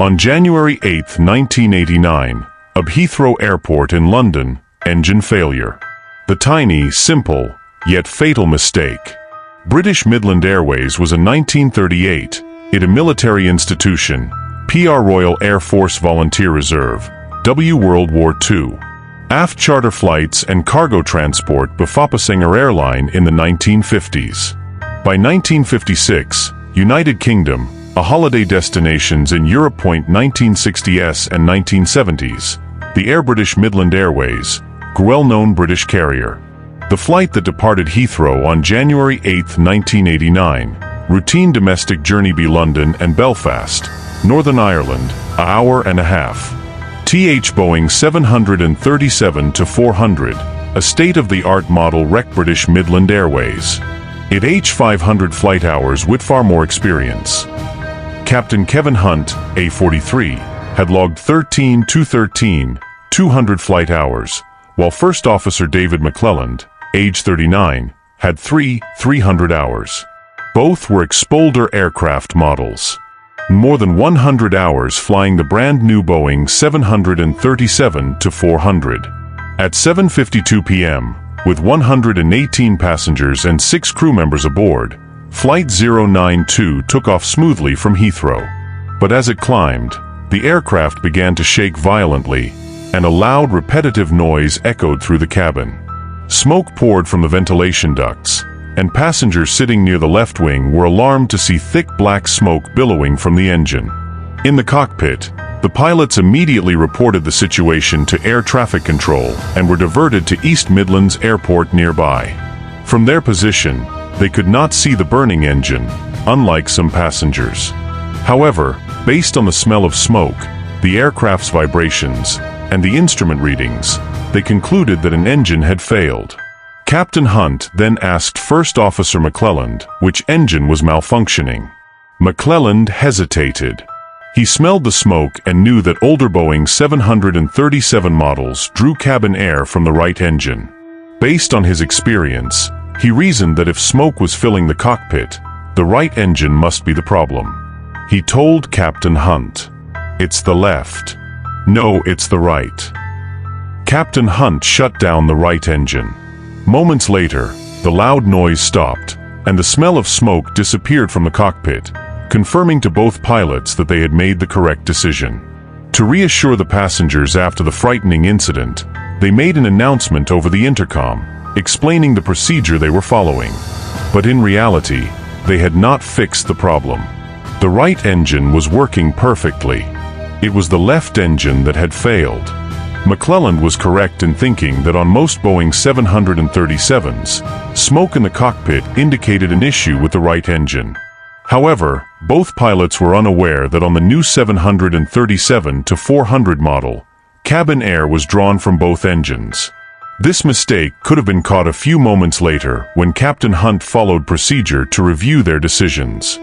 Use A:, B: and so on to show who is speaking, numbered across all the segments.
A: On January 8, 1989, at Heathrow Airport in London, engine failure. The tiny, simple, yet fatal mistake. British Midland Airways was a 1938, a military institution, PR Royal Air Force Volunteer Reserve, W World War II. Aft charter flights and cargo transport Befopasinger Airline in the 1950s. By 1956, United Kingdom, a holiday destinations in Europe. 1960s and 1970s, the Air British Midland Airways, well-known British carrier. The flight that departed Heathrow on January 8, 1989, routine domestic journey be London and Belfast, Northern Ireland, an hour and a half. Boeing 737-400, a state-of-the-art model wreck British Midland Airways. It H500 flight hours with far more experience. Captain Kevin Hunt, A43, had logged 200 flight hours, while First Officer David McClelland, age 39, had 300 hours. Both were Expolder aircraft models. More than 100 hours flying the brand new Boeing 737-400. At 7:52 p.m., with 118 passengers and 6 crew members aboard, Flight 092 took off smoothly from Heathrow. But as it climbed, the aircraft began to shake violently, and a loud, repetitive noise echoed through the cabin. Smoke poured from the ventilation ducts, and passengers sitting near the left wing were alarmed to see thick black smoke billowing from the engine. In the cockpit, the pilots immediately reported the situation to air traffic control and were diverted to East Midlands Airport nearby. From their position, they could not see the burning engine, unlike some passengers. However, based on the smell of smoke, the aircraft's vibrations, and the instrument readings, they concluded that an engine had failed. Captain Hunt then asked First Officer McClelland which engine was malfunctioning. McClelland hesitated. He smelled the smoke and knew that older Boeing 737 models drew cabin air from the right engine. Based on his experience, he reasoned that if smoke was filling the cockpit, the right engine must be the problem. He told Captain Hunt, "It's the left." "No, it's the right." Captain Hunt shut down the right engine. Moments later, the loud noise stopped, and the smell of smoke disappeared from the cockpit, confirming to both pilots that they had made the correct decision. To reassure the passengers after the frightening incident, they made an announcement over the intercom, explaining the procedure they were following. But in reality, they had not fixed the problem. The right engine was working perfectly. It was the left engine that had failed. McClelland was correct in thinking that on most Boeing 737s, smoke in the cockpit indicated an issue with the right engine. However, both pilots were unaware that on the new 737-400 model, cabin air was drawn from both engines. This mistake could have been caught a few moments later when Captain Hunt followed procedure to review their decisions.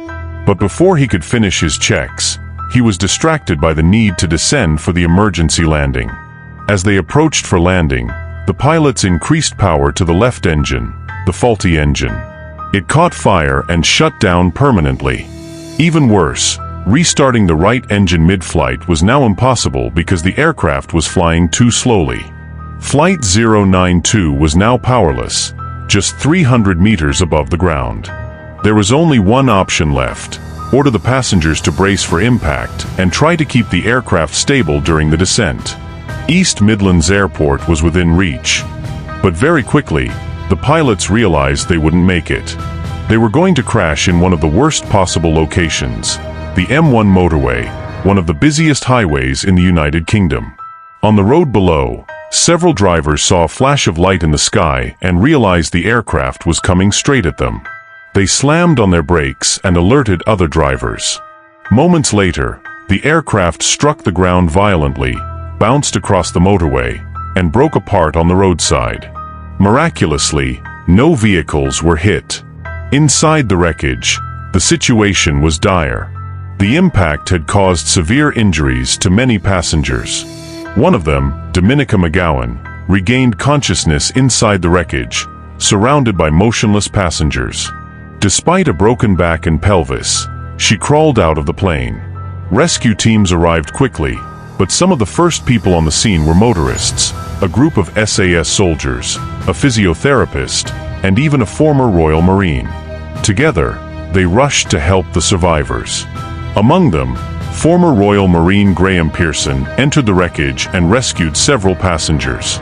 A: But before he could finish his checks, he was distracted by the need to descend for the emergency landing. As they approached for landing, the pilots increased power to the left engine, the faulty engine. It caught fire and shut down permanently. Even worse, restarting the right engine mid-flight was now impossible because the aircraft was flying too slowly. Flight 092 was now powerless, just 300 meters above the ground. There was only one option left: order the passengers to brace for impact and try to keep the aircraft stable during the descent. East Midlands Airport was within reach. But very quickly, the pilots realized they wouldn't make it. They were going to crash in one of the worst possible locations, the M1 motorway, one of the busiest highways in the United Kingdom. On the road below, several drivers saw a flash of light in the sky and realized the aircraft was coming straight at them. They slammed on their brakes and alerted other drivers. Moments later, the aircraft struck the ground violently, bounced across the motorway, and broke apart on the roadside. Miraculously, no vehicles were hit. Inside the wreckage, the situation was dire. The impact had caused severe injuries to many passengers. One of them, Dominica McGowan, regained consciousness inside the wreckage, surrounded by motionless passengers. Despite a broken back and pelvis, she crawled out of the plane. Rescue teams arrived quickly, but some of the first people on the scene were motorists, a group of SAS soldiers, a physiotherapist, and even a former Royal Marine. Together, they rushed to help the survivors. Among them, former Royal Marine Graham Pearson entered the wreckage and rescued several passengers.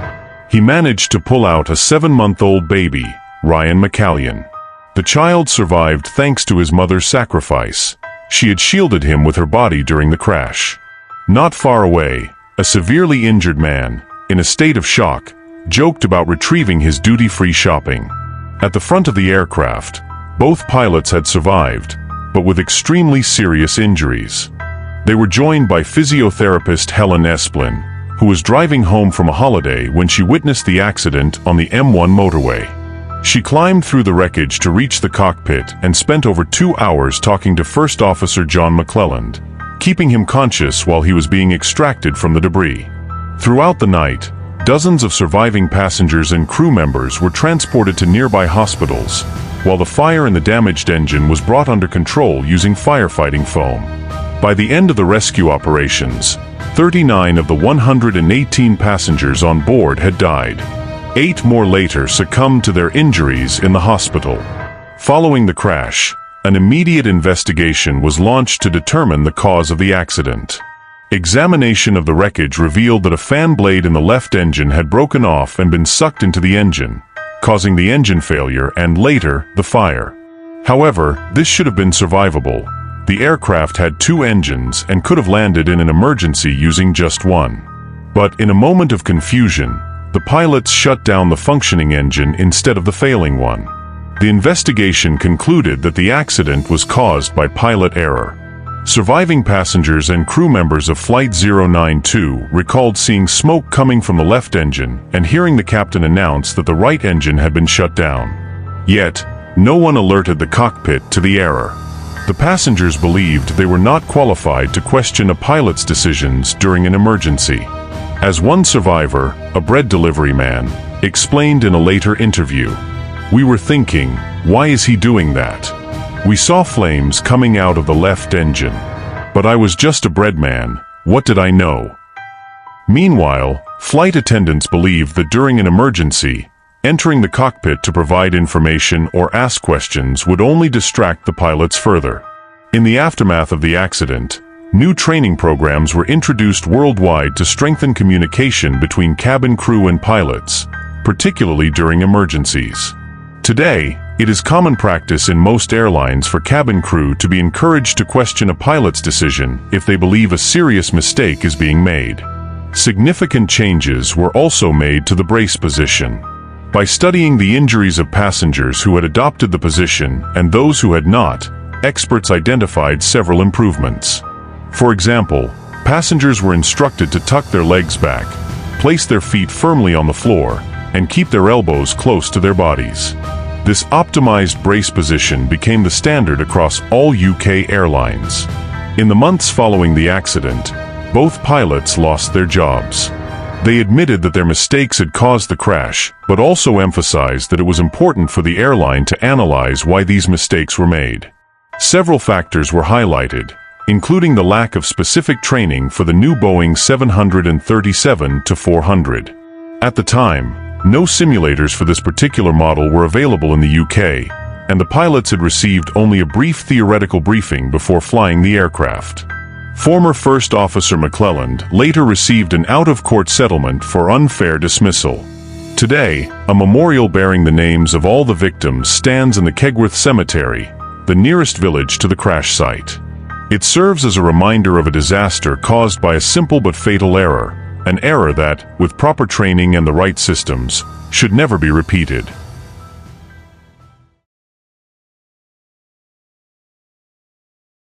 A: He managed to pull out a 7-month-old baby, Ryan McCallion. The child survived thanks to his mother's sacrifice. She had shielded him with her body during the crash. Not far away, a severely injured man, in a state of shock, joked about retrieving his duty-free shopping. At the front of the aircraft, both pilots had survived, but with extremely serious injuries. They were joined by physiotherapist Helen Esplin, who was driving home from a holiday when she witnessed the accident on the M1 motorway. She climbed through the wreckage to reach the cockpit and spent over 2 hours talking to First Officer John McClelland, keeping him conscious while he was being extracted from the debris. Throughout the night, dozens of surviving passengers and crew members were transported to nearby hospitals, while the fire in the damaged engine was brought under control using firefighting foam. By the end of the rescue operations, 39 of the 118 passengers on board had died. 8 more later succumbed to their injuries in the hospital. Following the crash, an immediate investigation was launched to determine the cause of the accident. Examination of the wreckage revealed that a fan blade in the left engine had broken off and been sucked into the engine, causing the engine failure and later, the fire. However, this should have been survivable. The aircraft had 2 engines and could have landed in an emergency using just one. But in a moment of confusion, the pilots shut down the functioning engine instead of the failing one. The investigation concluded that the accident was caused by pilot error. Surviving passengers and crew members of Flight 092 recalled seeing smoke coming from the left engine and hearing the captain announce that the right engine had been shut down. Yet, no one alerted the cockpit to the error. The passengers believed they were not qualified to question a pilot's decisions during an emergency. As one survivor, a bread delivery man, explained in a later interview, "We were thinking, why is he doing that? We saw flames coming out of the left engine. But I was just a bread man, what did I know?" Meanwhile, flight attendants believed that during an emergency, entering the cockpit to provide information or ask questions would only distract the pilots further. In the aftermath of the accident, new training programs were introduced worldwide to strengthen communication between cabin crew and pilots, particularly during emergencies. Today, it is common practice in most airlines for cabin crew to be encouraged to question a pilot's decision if they believe a serious mistake is being made. Significant changes were also made to the brace position. By studying the injuries of passengers who had adopted the position and those who had not, experts identified several improvements. For example, passengers were instructed to tuck their legs back, place their feet firmly on the floor, and keep their elbows close to their bodies. This optimized brace position became the standard across all UK airlines. In the months following the accident, both pilots lost their jobs. They admitted that their mistakes had caused the crash, but also emphasized that it was important for the airline to analyze why these mistakes were made. Several factors were highlighted, including the lack of specific training for the new Boeing 737-400. At the time, no simulators for this particular model were available in the UK, and the pilots had received only a brief theoretical briefing before flying the aircraft. Former First Officer McClelland later received an out-of-court settlement for unfair dismissal. Today, a memorial bearing the names of all the victims stands in the Kegworth Cemetery, the nearest village to the crash site. It serves as a reminder of a disaster caused by a simple but fatal error, an error that, with proper training and the right systems, should never be repeated.